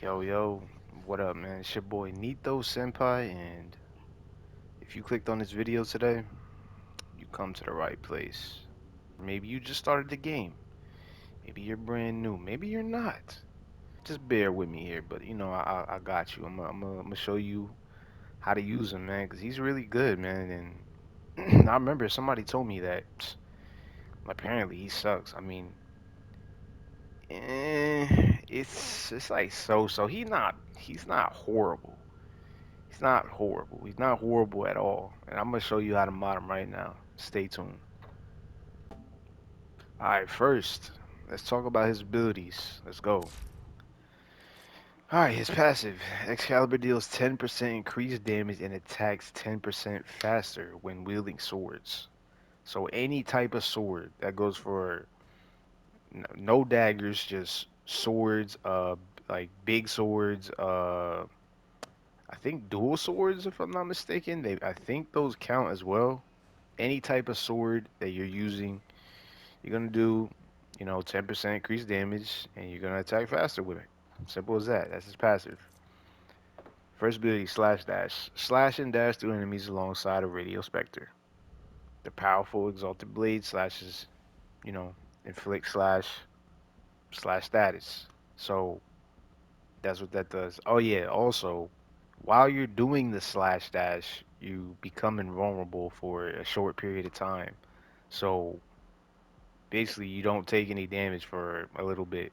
Yo, yo, what up, man? It's your boy Nito Senpai, and if you clicked on this video today, you come to the right place. Maybe you just started the game. Maybe you're brand new. Maybe you're not. Just bear with me here, but I got you. I'm gonna show you how to use him, man, because he's really good, man. And I remember somebody told me that apparently he sucks. I mean, it's like so. He's not horrible. He's not horrible. He's not horrible at all. And I'm gonna show you how to mod him right now. Stay tuned. Alright, first, let's talk about his abilities. Let's go. Alright, his passive. Excalibur deals 10% increased damage and attacks 10% faster when wielding swords. So any type of sword that goes for no daggers, just swords, like big swords, I think dual swords if I'm not mistaken. I think those count as well. Any type of sword that you're using, you're gonna do, 10% increased damage, and you're gonna attack faster with it. Simple as that. That's his passive. First ability, slash dash. Slash and dash through enemies alongside a radio specter. The powerful exalted blade slashes, you know, inflict slash status. So that's what that does. Oh yeah, also, while you're doing the slash dash, you become invulnerable for a short period of time. So basically you don't take any damage for a little bit.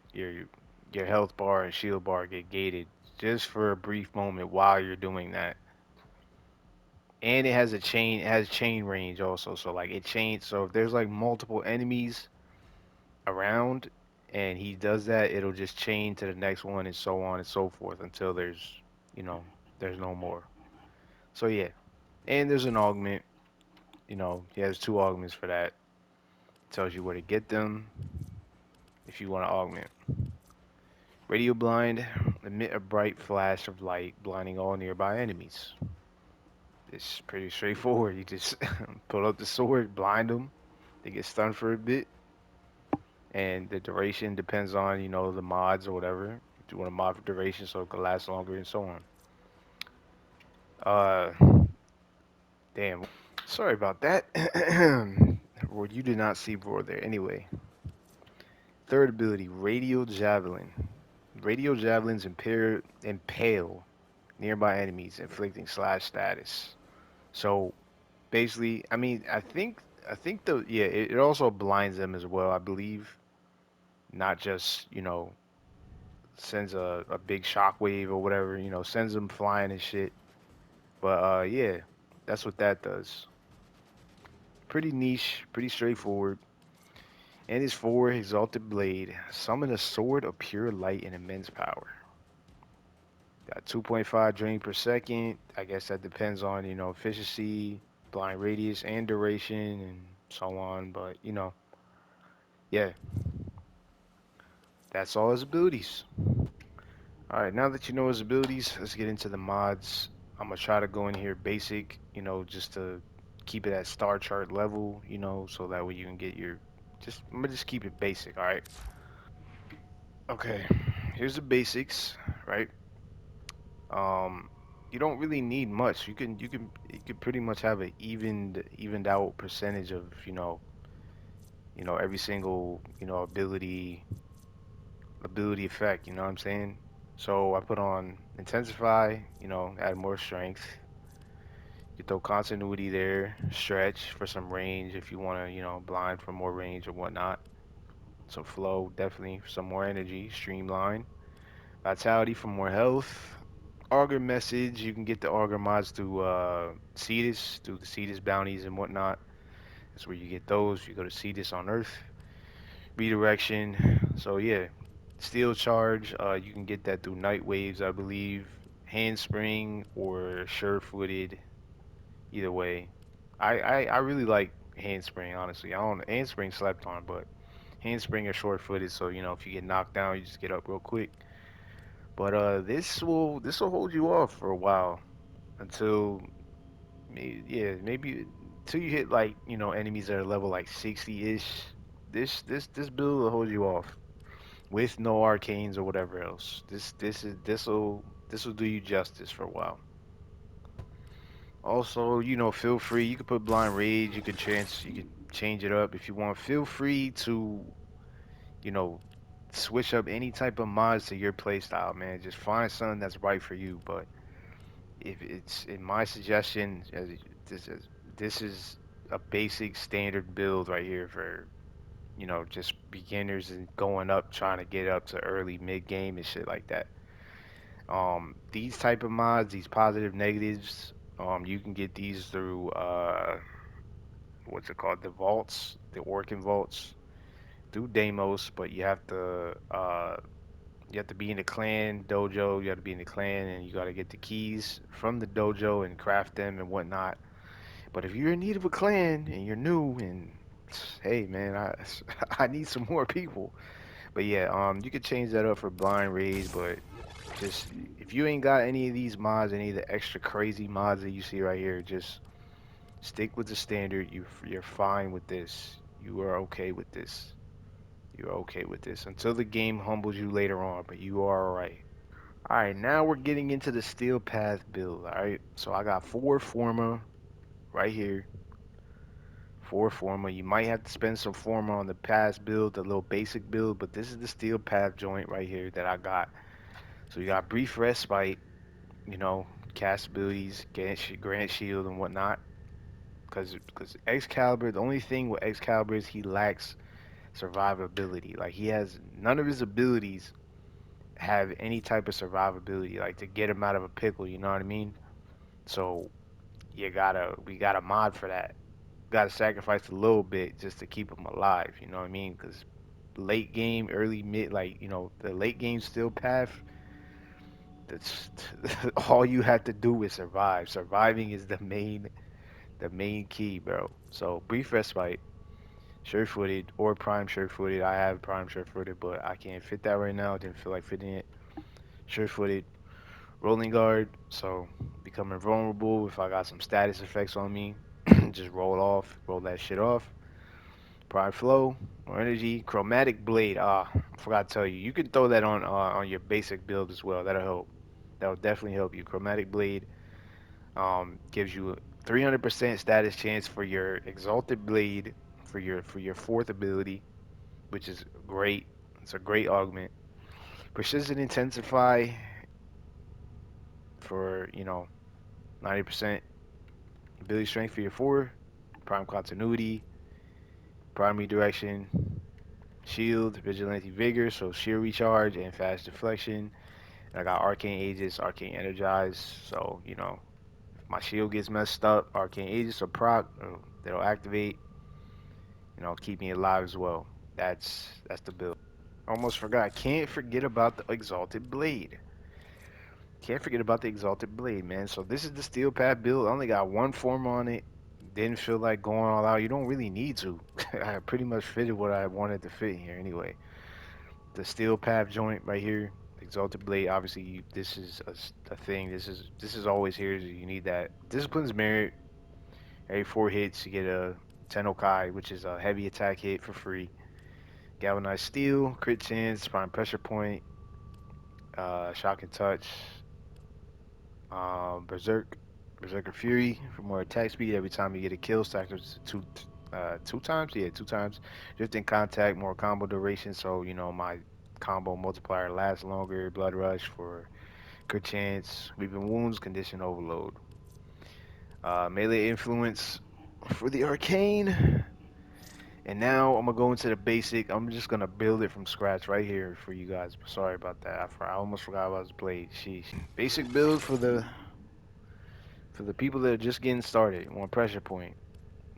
Your health bar and shield bar get gated just for a brief moment while you're doing that. And it has chain range also. So like it chains, so if there's like multiple enemies around and he does that, it'll just chain to the next one and so on and so forth until you know, there's no more. So yeah. And there's an augment, he has two augments for that. Tells you where to get them if you want to augment. Radio blind, emit a bright flash of light, blinding all nearby enemies. It's pretty straightforward. You just pull up the sword, blind them, they get stunned for a bit, and the duration depends on, the mods or whatever. If you want to mod for duration so it can last longer and so on. Uh, damn. Sorry about that. Well, you did not see Roar there. Anyway, third ability, Radial Javelin. Radial Javelins impale nearby enemies, inflicting slash status. So basically, I mean, I think it also blinds them as well, I believe. Not just, sends a big shockwave or whatever, sends them flying and shit. But yeah, that's what that does. Pretty niche, pretty straightforward. And his forward exalted blade, summon a sword of pure light and immense power. Got 2.5 drain per second. I guess that depends on, efficiency, blind radius, and duration, and so on. But, yeah, that's all his abilities. Alright, now that you know his abilities, let's get into the mods. I'm gonna try to go in here basic, just to keep it at star chart level, so that way you can get I'm gonna just keep it basic, alright? Okay, here's the basics, right? Um, you don't really need much. You can pretty much have an evened out percentage of, every single, ability effect, you know what I'm saying? So I put on intensify, add more strength. You throw continuity there, stretch for some range if you want to, blind for more range or whatnot. Some flow, definitely some more energy, streamline. Vitality for more health. Augur message, you can get the Augur mods through through the Cetus bounties and whatnot. That's where you get those. You go to Cetus on Earth. Redirection. So yeah, steel charge. You can get that through Night Waves, I believe. Handspring or sure-footed. Either way, I really like handspring. Honestly, I don't handspring slept on, but handspring are short-footed. So if you get knocked down, you just get up real quick. But this will hold you off for a while until maybe until you hit like enemies that are level like 60-ish. This build will hold you off. with no arcanes or whatever else. This'll do you justice for a while. Also, feel free. You could put blind rage. You could change it up if you want. Feel free to, you know, switch up any type of mods to your playstyle, man. Just find something that's right for you. But if it's in my suggestion, this is this is a basic standard build right here for just beginners and going up, trying to get up to early mid game and shit like that. These type of mods, these positive negatives, you can get these through what's it called, the vaults, the Orkin vaults, through Deimos, but you have to be in the clan dojo, you have to be in the clan, and you got to get the keys from the dojo and craft them and whatnot. But if you're in need of a clan and you're new and hey man, I need some more people. But yeah, you could change that up for blind rage, but just if you ain't got any of these mods, any of the extra crazy mods that you see right here, just stick with the standard. You're fine with this. You are okay with this. You're okay with this until the game humbles you later on, but you are alright. Alright, now we're getting into the steel path build. Alright, so I got four forma right here. Four forma. You might have to spend some forma on the past build, the little basic build, but this is the steel path joint right here that I got. So you got brief respite, you know, cast abilities, grant shield and whatnot. Because Excalibur, the only thing with Excalibur is he lacks survivability. Like he has none of his abilities have any type of survivability, like to get him out of a pickle. You know what I mean? So we gotta mod for that. Gotta sacrifice a little bit just to keep him alive. You know what I mean? Because late game, early mid, like the late game still path. That's all you have to do is survive. Surviving is the main key, bro. So brief respite, sure-footed or prime sure-footed. I have prime sure-footed, but I can't fit that right now. I didn't feel like fitting it. Sure-footed, rolling guard. So become invulnerable if I got some status effects on me. Just roll that shit off. Prime flow or energy, chromatic blade. I forgot to tell you, you can throw that on your basic build as well. That'll help. That'll definitely help you. Chromatic blade gives you 300% status chance for your exalted blade for your fourth ability, which is great. It's a great augment. Precision intensify for 90% ability strength for your four. Prime continuity, primary direction, shield, vigilante vigor, so sheer recharge and fast deflection. And I got arcane aegis, arcane energize. So if my shield gets messed up, arcane aegis or proc, that'll activate. Keep me alive as well. That's the build. Almost forgot. Can't forget about the exalted blade. Can't forget about the exalted blade, man. So this is the steel pad build. I only got one form on it. Didn't feel like going all out. You don't really need to. I pretty much fitted what I wanted to fit here anyway. The steel path joint right here, exalted blade. Obviously, this is a thing. This is always here. You need that. Discipline's merit. Every 4 hits, you get a Tenno, which is a heavy attack hit for free. Galvanized steel, crit chance, prime pressure point, shock and touch, berserker fury for more attack speed. Every time you get a kill, stackers two times. Yeah, 2 times. Drifting contact, more combo duration. So my combo multiplier lasts longer. Blood rush for crit chance. Weeping wounds, condition overload. Melee influence for the arcane. And now I'm gonna go into the basic. I'm just gonna build it from scratch right here for you guys. Sorry about that. I almost forgot about this blade. Sheesh. Basic build for the people that are just getting started. One pressure point.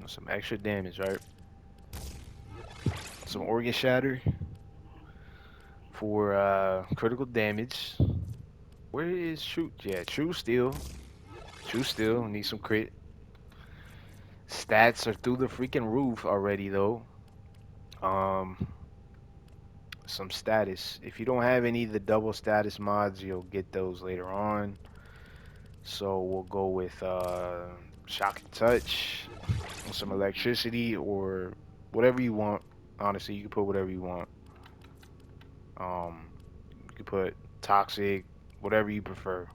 Some extra damage, right? Some organ shatter for critical damage. Where is true? Yeah, true steel. True steel. Need some crit. Stats are through the freaking roof already though. Um, some status. If you don't have any of the double status mods, you'll get those later on. So we'll go with shock and touch, some electricity, or whatever you want. Honestly, you can put whatever you want. You could put toxic, whatever you prefer.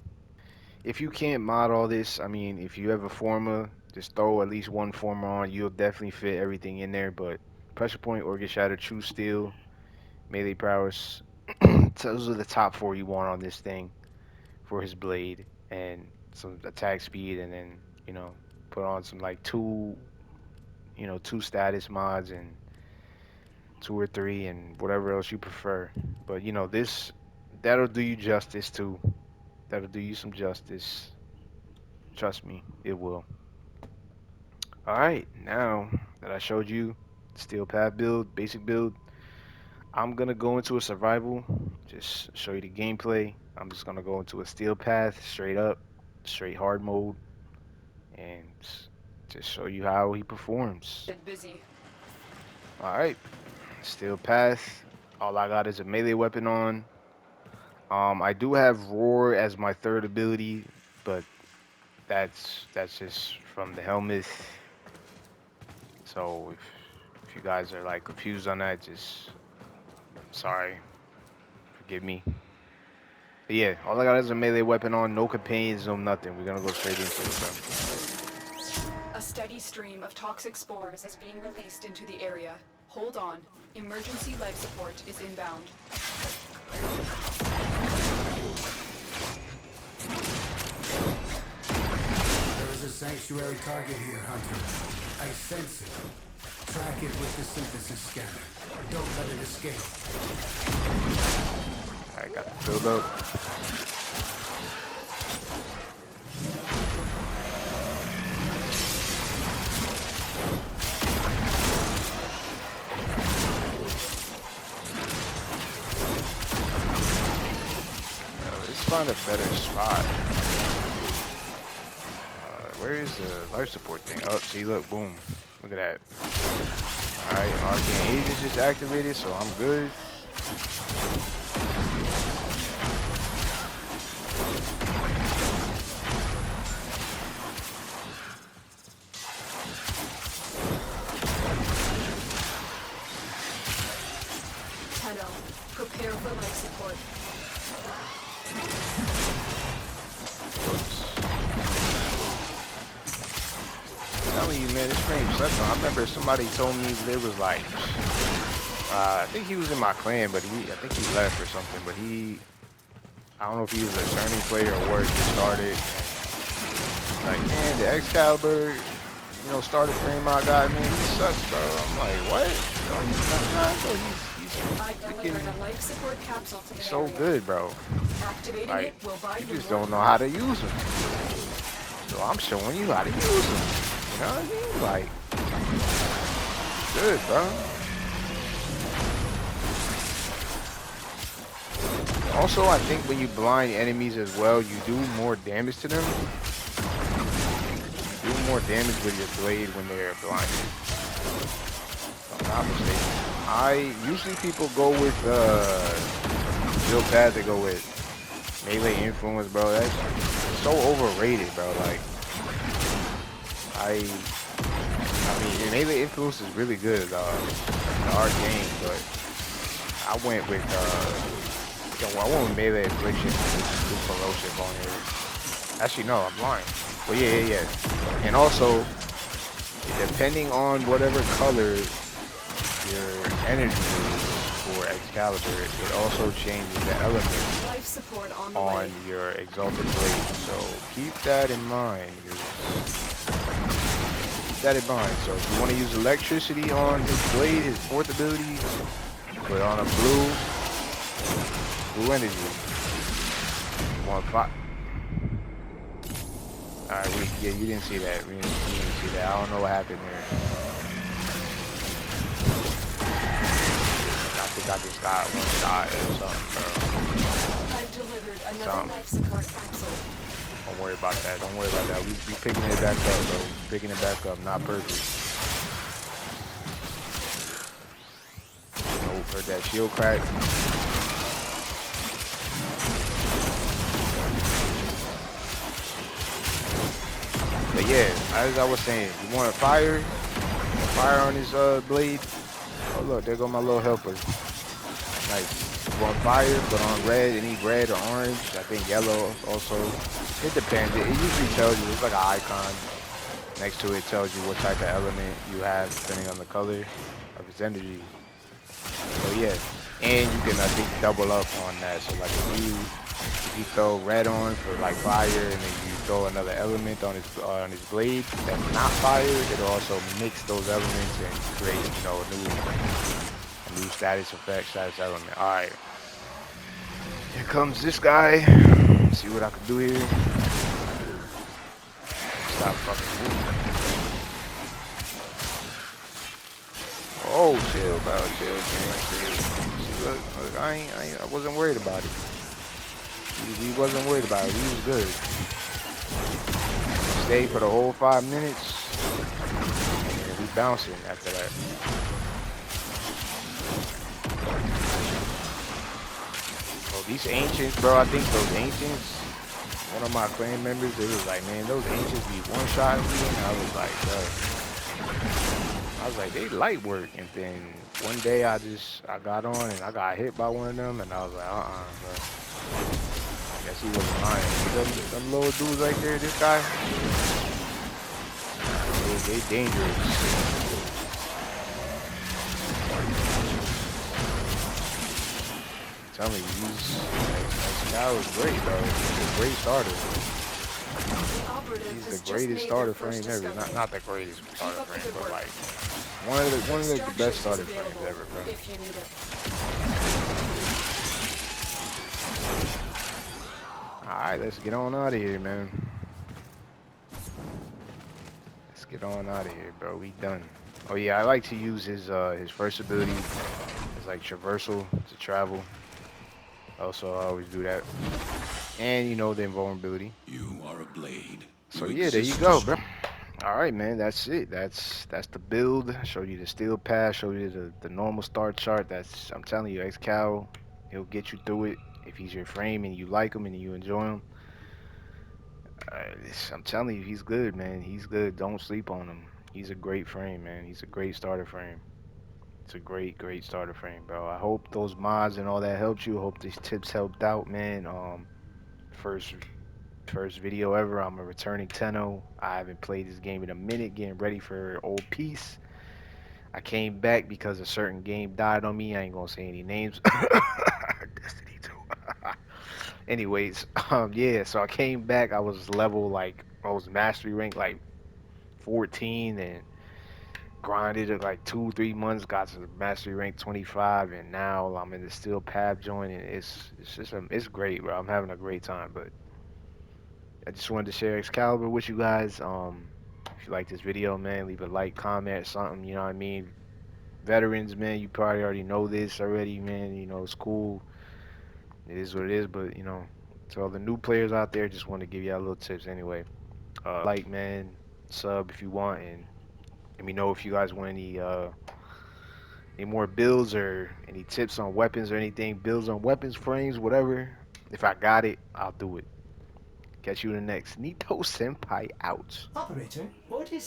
If you can't mod all this, I mean, if you have a forma, just throw at least one forma on. You'll definitely fit everything in there. But pressure point, organ shatter, true steel, melee prowess. Those are the top four you want on this thing for his blade, and some attack speed, and then put on some like two status mods and two or three and whatever else you prefer. But this that'll do you justice too. That'll do you some justice. Trust me, it will. All right, now that I showed you steel path build, basic build, I'm gonna go into a survival. Just show you the gameplay. I'm just gonna go into a steel path, straight up, straight hard mode, and just show you how he performs. Busy. All right, steel path. All I got is a melee weapon on. I do have roar as my third ability, but that's just from the helmet. So if you guys are like confused on that, just sorry, forgive me. But yeah, all I got is a melee weapon on, no companions, no nothing. We're gonna go straight into it, bro. A steady stream of toxic spores is being released into the area. Hold on. Emergency life support is inbound. There is a sanctuary target here, Hunter. I sense it. Track it with the synthesis scanner. Don't let it escape. I got the build up. Let's find a better spot. Where is the life support thing? Oh, see, look, boom. Look at that. Alright, Arcane Age is just activated, so I'm good. Tenno, prepare for life support. I'm telling you, man, this frame sucks. I remember somebody told me there was like, I think he was in my clan, but I think he left or something. But I don't know if he was a turning player or where he started. Like, man, the Excalibur, started frame I got, man, he sucks, bro. I'm like, what? No, he's not, bro. He's A life support capsule to the so area. good, bro. Activating Like, it will buy you you just more don't know how to use them. So I'm showing you how to use them. You know what I mean? Like, good, bro. Also, I think when you blind enemies as well, you do more damage to them. You do more damage with your blade when they're blinded. If I'm not mistaken. Usually people go with Jill Pad, they go with melee influence, bro. That's so overrated, bro. Like, I mean, melee influence is really good, in our game, but I went with I went with melee affliction, do corrosive on here. Actually, no, I'm lying. But yeah. And also, depending on whatever color your energy is for Excalibur, it also changes the element life support on on your exalted blade. So keep that in mind. So if you want to use electricity on his blade, his fourth ability, put on a blue energy. 1-5. Alright, yeah, you didn't see that. You didn't see that. I don't know what happened there. I think I just got one shot or something, bro. I've delivered another life support capsule. Don't worry about that. Don't worry about that. We picking it back up, bro. Picking it back up. Not perfect. Oh, heard that shield crack. But yeah, as I was saying, you want fire on his blade. Oh look, there go my little helper. nice. If you want fire, put on red, any red or orange. I think yellow also. It depends. It usually tells you. It's like an icon next to it. Tells you what type of element you have depending on the color of its energy. So yeah, and you can I think double up on that. So like if you throw red on for like fire, and then you throw another element on his blade that's not fire, it'll also mix those elements and create a new status effect, status element. All right, here comes this guy. Let's see what I can do here. Stop fucking moving. Oh, chill, bro, chill, man, chill. Look, I wasn't worried about it. He wasn't worried about it. He was good. Stayed for the whole 5 minutes, and we bouncing after that. Oh, these ancients, bro. I think those ancients. One of my clan members, they was like, man, those ancients be one-shotting me, and I was like, they light work. And then one day I got on and I got hit by one of them, and I was like, bro. I guess he wasn't lying. Them little dudes right there, this guy, they dangerous. I'm telling you, this guy was great, bro. He's a great starter. He's the greatest starter frame ever. Not the greatest starter frame, but like one of the best starter frames ever, bro. All right, let's get on out of here, man. Let's get on out of here, bro. We done. Oh yeah, I like to use his first ability as like traversal to travel. Also, I always do that. And you know the invulnerability. You are a blade. So You yeah, there you exist go, to bro. All right, man. That's it. That's the build. Show you the steel pass. Show you the normal start chart. I'm telling you, Excal, he'll get you through it if he's your frame and you like him and you enjoy him. I'm telling you, he's good, man. He's good. Don't sleep on him. He's a great frame, man. He's a great starter frame. It's a great starter frame, bro. I hope those mods and all that helped you. Hope these tips helped out, man. First first video ever. I'm a returning Tenno. I haven't played this game in a minute, getting ready for old peace. I came back because a certain game died on me. I ain't gonna say any names. Destiny 2. Anyways, yeah, so I came back. I was level like I was mastery rank like 14 and grinded it like 2 3 months, got to mastery rank 25, and now I'm in the steel pab joint, and it's great, bro. I'm having a great time, but I just wanted to share Excalibur with you guys. If you like this video, man, leave a like, comment, something. You know what I mean? Veterans, man, you probably already know this already, man. You know, it's cool. It is what it is, but to all the new players out there, just want to give y'all little tips anyway. Like, man, sub if you want, and let me know if you guys want any more builds or any tips on weapons or anything. Builds on weapons, frames, whatever. If I got it, I'll do it. Catch you in the next. Nito Senpai out. Operator, what is